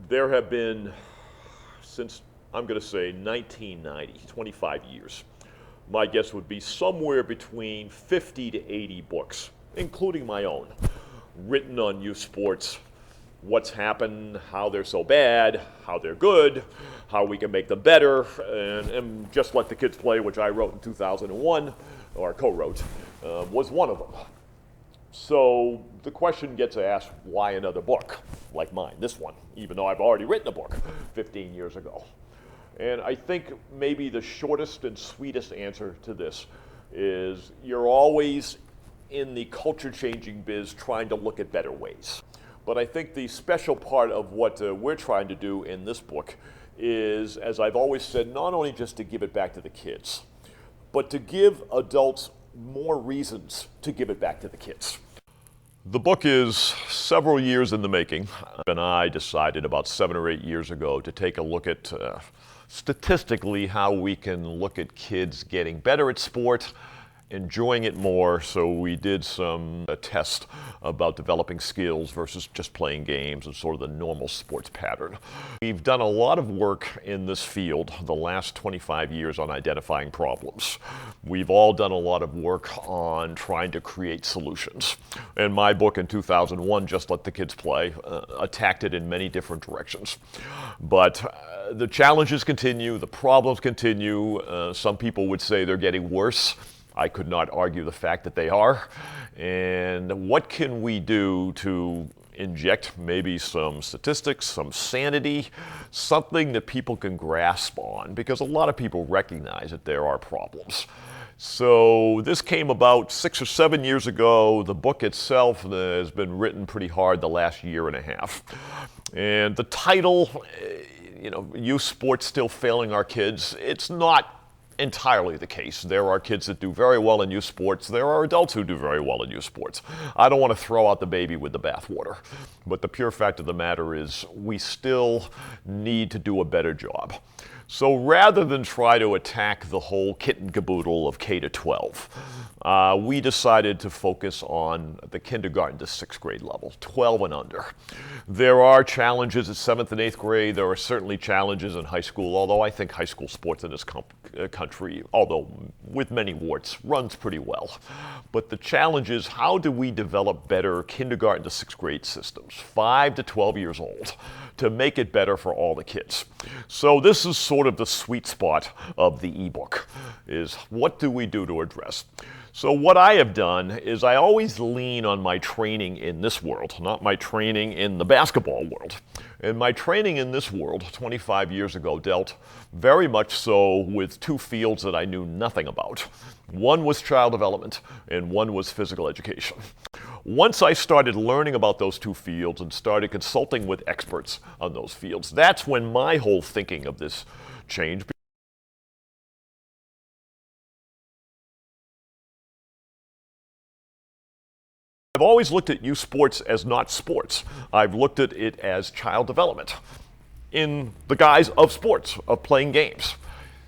There have been, since I'm going to say 1990, 25 years. My guess would be somewhere between 50 to 80 books, including my own, written on youth sports, what's happened, how they're so bad, how they're good, how we can make them better, and Just Let the Kids Play, which I wrote in 2001, or co-wrote, was one of them. So the question gets asked, why another book like mine, this one, even though I've already written a book 15 years ago? And I think maybe the shortest and sweetest answer to this is you're always in the culture-changing biz trying to look at better ways. But I think the special part of what we're trying to do in this book is, as I've always said, not only just to give it back to the kids, but to give adults more reasons to give it back to the kids. The book is several years in the making, and I decided about 7 or 8 years ago to take a look at statistically how we can look at kids getting better at sport, enjoying it more. So we did some tests about developing skills versus just playing games and sort of the normal sports pattern. We've done a lot of work in this field the last 25 years on identifying problems. We've all done a lot of work on trying to create solutions. And my book in 2001, Just Let the Kids Play, attacked it in many different directions. But the challenges continue, the problems continue. Some people would say they're getting worse. I could not argue the fact that they are. And what can we do to inject maybe some statistics, some sanity, something that people can grasp on? Because a lot of people recognize that there are problems. So this came about 6 or 7 years ago. The book itself has been written pretty hard the last year and a half. And the title, Youth Sports Still Failing Our Kids, it's not entirely the case. There are kids that do very well in youth sports. There are adults who do very well in youth sports. I don't want to throw out the baby with the bathwater, but the pure fact of the matter is we still need to do a better job. So rather than try to attack the whole kit and caboodle of K to 12, we decided to focus on the kindergarten to 6th grade level, 12 and under. There are challenges at 7th and 8th grade. There are certainly challenges in high school, although I think high school sports in this country, although with many warts, runs pretty well. But the challenge is, how do we develop better kindergarten to 6th grade systems, 5 to 12 years old, to make it better for all the kids? So this is sort of the sweet spot of the ebook, is what do we do to address? So what I have done is I always lean on my training in this world, not my training in the basketball world. And my training in this world 25 years ago dealt very much so with two fields that I knew nothing about. One was child development and one was physical education. Once I started learning about those two fields and started consulting with experts on those fields, that's when my whole thinking of this changed. I've always looked at youth sports as not sports. I've looked at it as child development in the guise of sports, of playing games.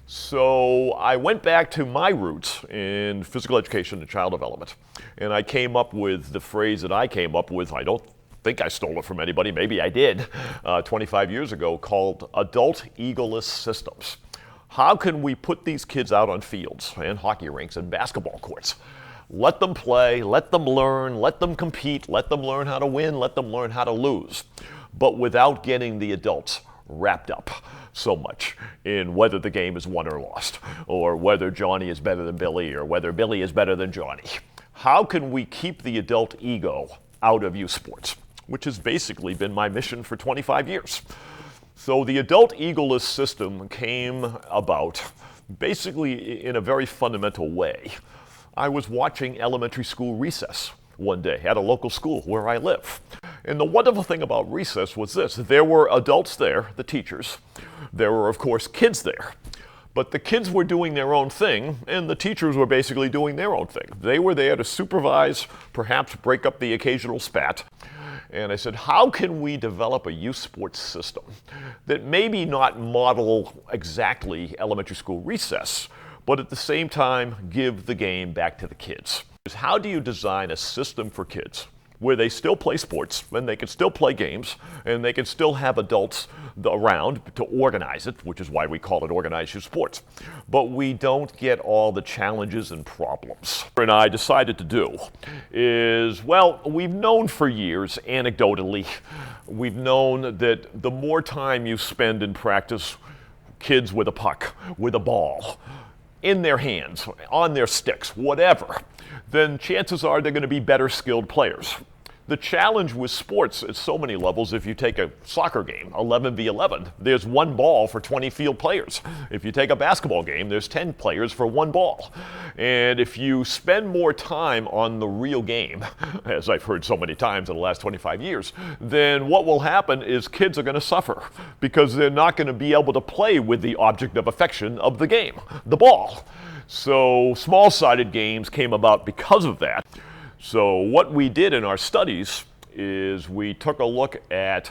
So I went back to my roots in physical education and child development, and I came up with the phrase that I came up with. I don't think I stole it from anybody, maybe I did, 25 years ago, called adult egoless systems. How can we put these kids out on fields and hockey rinks and basketball courts? Let them play, let them learn, let them compete, let them learn how to win, let them learn how to lose, but without getting the adults wrapped up so much in whether the game is won or lost, or whether Johnny is better than Billy, or whether Billy is better than Johnny. How can we keep the adult ego out of youth sports, which has basically been my mission for 25 years. So the adult egoless system came about basically in a very fundamental way. I was watching elementary school recess one day at a local school where I live. And the wonderful thing about recess was this: there were adults there, the teachers. There were, of course, kids there. But the kids were doing their own thing, and the teachers were basically doing their own thing. They were there to supervise, perhaps break up the occasional spat. And I said, how can we develop a youth sports system that maybe not model exactly elementary school recess, but at the same time give the game back to the kids? How do you design a system for kids where they still play sports and they can still play games and they can still have adults around to organize it, which is why we call it organized youth sports. But we don't get all the challenges and problems. And I decided to do is, well, we've known for years, anecdotally, we've known that the more time you spend in practice, kids with a puck, with a ball, in their hands, on their sticks, whatever, then chances are they're going to be better skilled players. The challenge with sports at so many levels, if you take a soccer game, 11v11, there's one ball for 20 field players. If you take a basketball game, there's 10 players for one ball. And if you spend more time on the real game, as I've heard so many times in the last 25 years, then what will happen is kids are going to suffer because they're not going to be able to play with the object of affection of the game, the ball. So small-sided games came about because of that. So what we did in our studies is we took a look at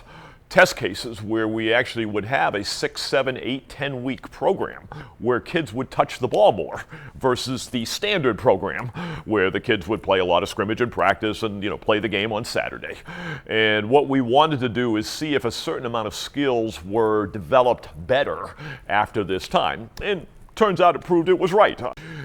test cases where we actually would have a 6, 7, 8, 10-week program where kids would touch the ball more versus the standard program where the kids would play a lot of scrimmage and practice and, play the game on Saturday. And what we wanted to do is see if a certain amount of skills were developed better after this time. And turns out it proved it was right,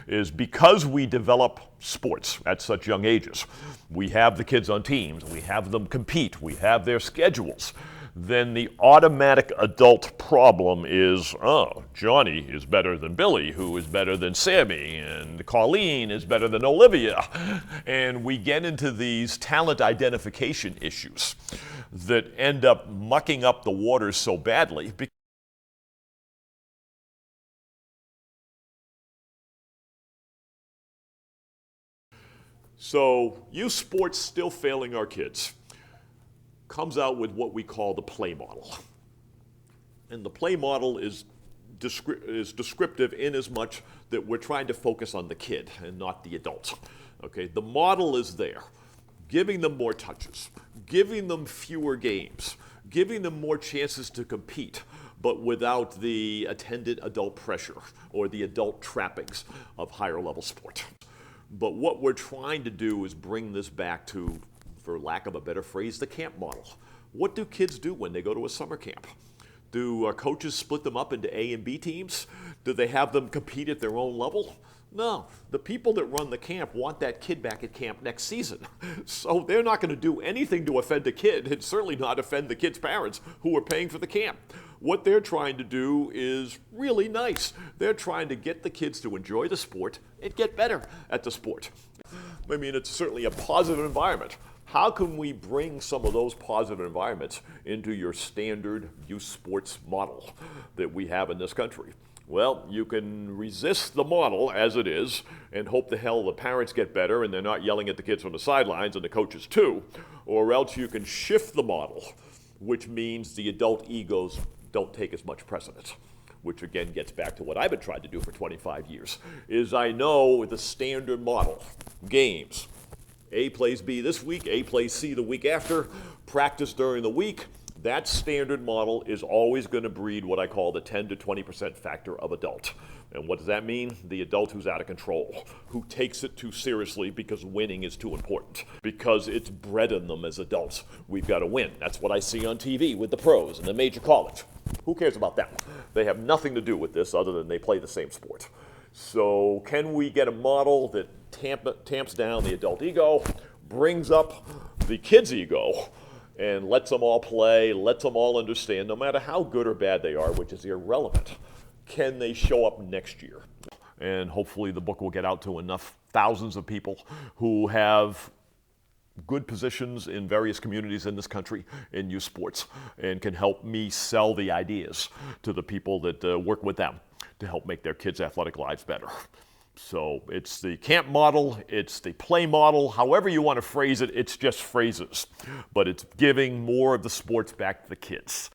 is because we develop sports at such young ages, we have the kids on teams, we have them compete, we have their schedules, then the automatic adult problem is, oh, Johnny is better than Billy, who is better than Sammy, and Colleen is better than Olivia. And we get into these talent identification issues that end up mucking up the waters so badly. So, youth sports still failing our kids comes out with what we call the play model. And the play model is descriptive in as much that we're trying to focus on the kid and not the adult. Okay, the model is there, giving them more touches, giving them fewer games, giving them more chances to compete, but without the attendant adult pressure or the adult trappings of higher level sport. But what we're trying to do is bring this back to, for lack of a better phrase, the camp model. What do kids do when they go to a summer camp? Do coaches split them up into A and B teams? Do they have them compete at their own level? No. The people that run the camp want that kid back at camp next season. So they're not going to do anything to offend the kid, and certainly not offend the kid's parents who are paying for the camp. What they're trying to do is really nice. They're trying to get the kids to enjoy the sport and get better at the sport. I mean, it's certainly a positive environment. How can we bring some of those positive environments into your standard youth sports model that we have in this country? Well, you can resist the model as it is and hope the hell the parents get better and they're not yelling at the kids from the sidelines and the coaches too, or else you can shift the model, which means the adult egos don't take as much precedence, which again gets back to what I've been trying to do for 25 years, is I know the standard model, games, A plays B this week, A plays C the week after, practice during the week. That standard model is always going to breed what I call the 10 to 20% factor of adult. And what does that mean? The adult who's out of control, who takes it too seriously because winning is too important, because it's bred in them as adults. We've got to win. That's what I see on TV with the pros and the major college. Who cares about them? They have nothing to do with this other than they play the same sport. So can we get a model that tamps down the adult ego, brings up the kid's ego, and lets them all play, lets them all understand, no matter how good or bad they are, which is irrelevant, can they show up next year? And hopefully the book will get out to enough thousands of people who have good positions in various communities in this country in youth sports and can help me sell the ideas to the people that work with them to help make their kids' athletic lives better. So it's the camp model, it's the play model, however you want to phrase it, it's just phrases. But it's giving more of the sports back to the kids.